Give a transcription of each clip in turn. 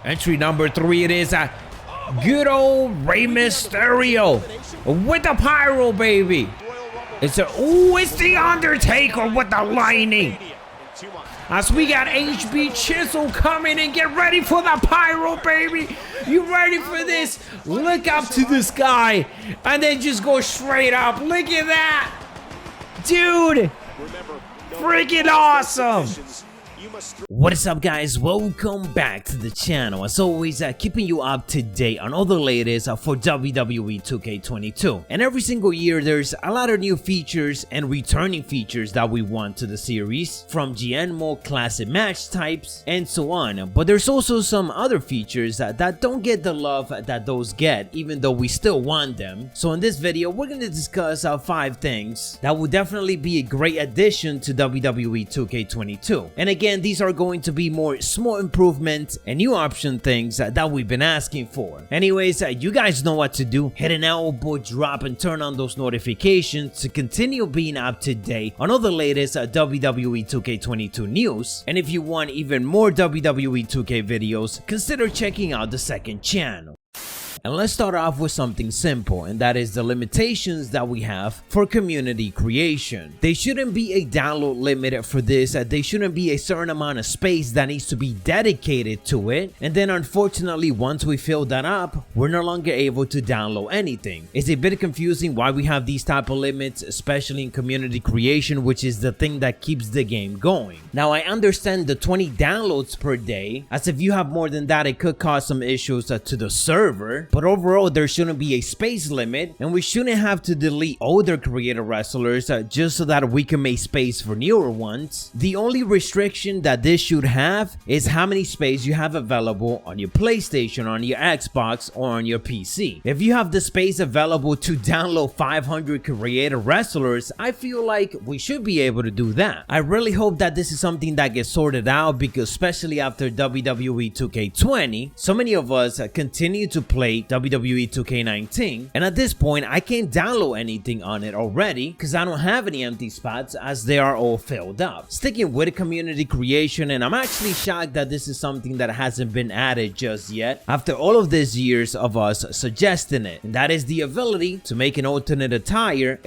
Entry number 3, it is a good old Rey Mysterio with the pyro, baby. It's the Undertaker with the lightning. As we got HB Chisel coming in, get ready for the pyro, baby. You ready for this? Look up to the sky and then just go straight up. Look at that, dude. Freaking awesome. What is up, guys? Welcome back to the channel. As always, keeping you up to date on all the latest for WWE 2K22. And every single year there's a lot of new features and returning features that we want to the series, from GN mode, classic match types, and so on. But there's also some other features that don't get the love that those get, even though we still want them. So in this video we're going to discuss 5 things that will definitely be a great addition to WWE 2K22. And again, these are going to be more small improvements and new option things that we've been asking for. Anyways, you guys know what to do. Hit an elbow drop and turn on those notifications to continue being up to date on all the latest WWE 2K22 news. And if you want even more WWE 2K videos, consider checking out the second channel. And let's start off with something simple, and that is the limitations that we have for community creation. There shouldn't be a download limit for this, there shouldn't be a certain amount of space that needs to be dedicated to it, and then unfortunately once we fill that up, we're no longer able to download anything. It's a bit confusing why we have these type of limits, especially in community creation, which is the thing that keeps the game going. Now I understand the 20 downloads per day, as if you have more than that it could cause some issues to the server. But overall, there shouldn't be a space limit, and we shouldn't have to delete older creator wrestlers just so that we can make space for newer ones. The only restriction that this should have is how many space you have available on your PlayStation, on your Xbox, or on your PC. If you have the space available to download 500 creator wrestlers, I feel like we should be able to do that. I really hope that this is something that gets sorted out, because especially after WWE 2K20, so many of us continue to play WWE 2K19, and at this point I can't download anything on it already because I don't have any empty spots, as they are all filled up. Sticking with community creation, and I'm actually shocked that this is something that hasn't been added just yet after all of these years of us suggesting it, and that is the ability to make an alternate attire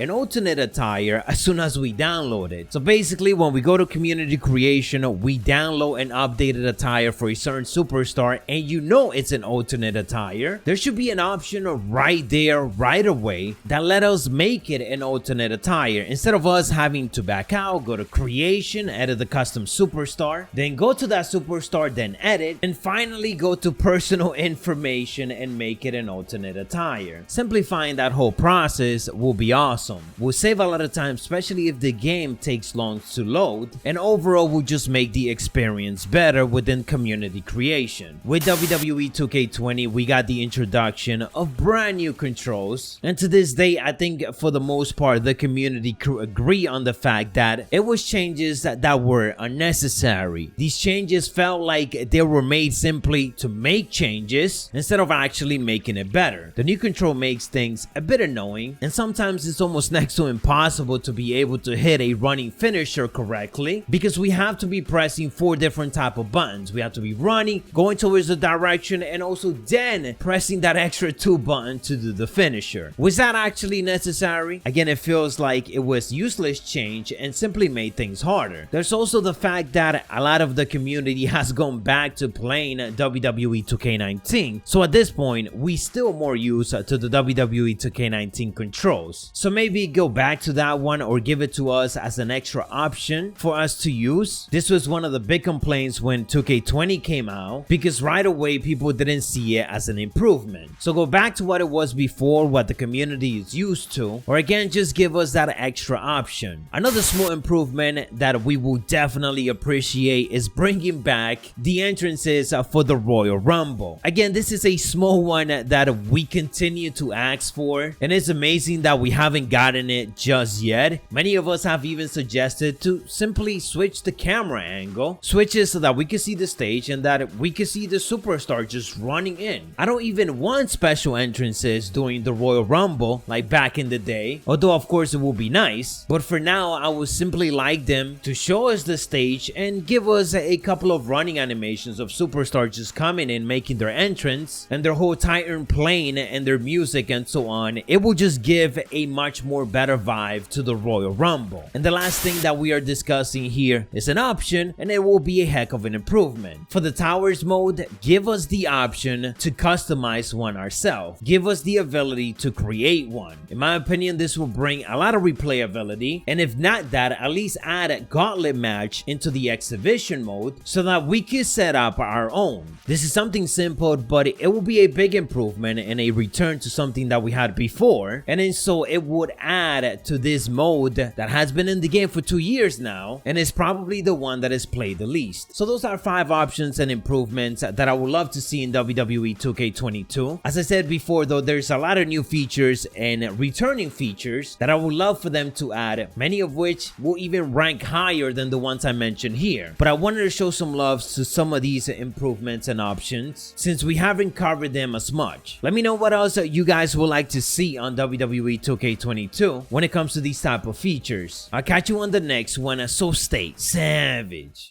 as soon as we download it. So basically, when we go to community creation, we download an updated attire for a certain superstar, and you know it's an alternate attire. There should be an option right there, right away, that let us make it an alternate attire, instead of us having to back out, go to creation, edit the custom superstar, then go to that superstar, then edit, and finally go to personal information and make it an alternate attire. Simplifying that whole process will be awesome. We'll save a lot of time, especially if the game takes long to load, and overall will just make the experience better within community creation. With WWE 2K20, we got the introduction of brand new controls, and to this day I think for the most part the community agree on the fact that it was changes that were unnecessary. These changes felt like they were made simply to make changes instead of actually making it better. The new control makes things a bit annoying, and sometimes it's almost next to impossible to be able to hit a running finisher correctly, because we have to be pressing 4 different type of buttons. We have to be running, going towards the direction, and also then pressing that extra 2 button to do the finisher. Was that actually necessary? Again, it feels like it was useless change and simply made things harder. There's also the fact that a lot of the community has gone back to playing WWE 2K19, so at this point we still more used to the WWE 2K19 controls. So maybe go back to that one, or give it to us as an extra option for us to use. This was one of the big complaints when 2K20 came out, because right away people didn't see it as an improvement. So go back to what it was before, what the community is used to, or again just give us that extra option. Another small improvement that we will definitely appreciate is bringing back the entrances for the Royal Rumble. Again, this is a small one that we continue to ask for, and it's amazing that we haven't gotten it just yet. Many of us have even suggested to simply switch the camera angle, switch it so that we can see the stage and that we can see the superstar just running in. I don't even want special entrances during the Royal Rumble like back in the day, although of course it would be nice, but for now I would simply like them to show us the stage and give us a couple of running animations of superstars just coming in, making their entrance, and their whole Titan playing and their music and so on. It will just give a much more better vibe to the Royal Rumble. And the last thing that we are discussing here is an option, and it will be a heck of an improvement. For the Towers mode, give us the option to customize one ourselves. Give us the ability to create one. In my opinion, this will bring a lot of replayability, and if not that, at least add a Gauntlet match into the exhibition mode so that we can set up our own. This is something simple, but it will be a big improvement and a return to something that we had before, and then so it would add to this mode that has been in the game for 2 years now and is probably the one that is played the least. So those are 5 options and improvements that I would love to see in WWE 2K22. As I said before though, there's a lot of new features and returning features that I would love for them to add, many of which will even rank higher than the ones I mentioned here. But I wanted to show some love to some of these improvements and options since we haven't covered them as much. Let me know what else you guys would like to see on WWE 2K22 when it comes to these type of features. I'll catch you on the next one, so stay savage.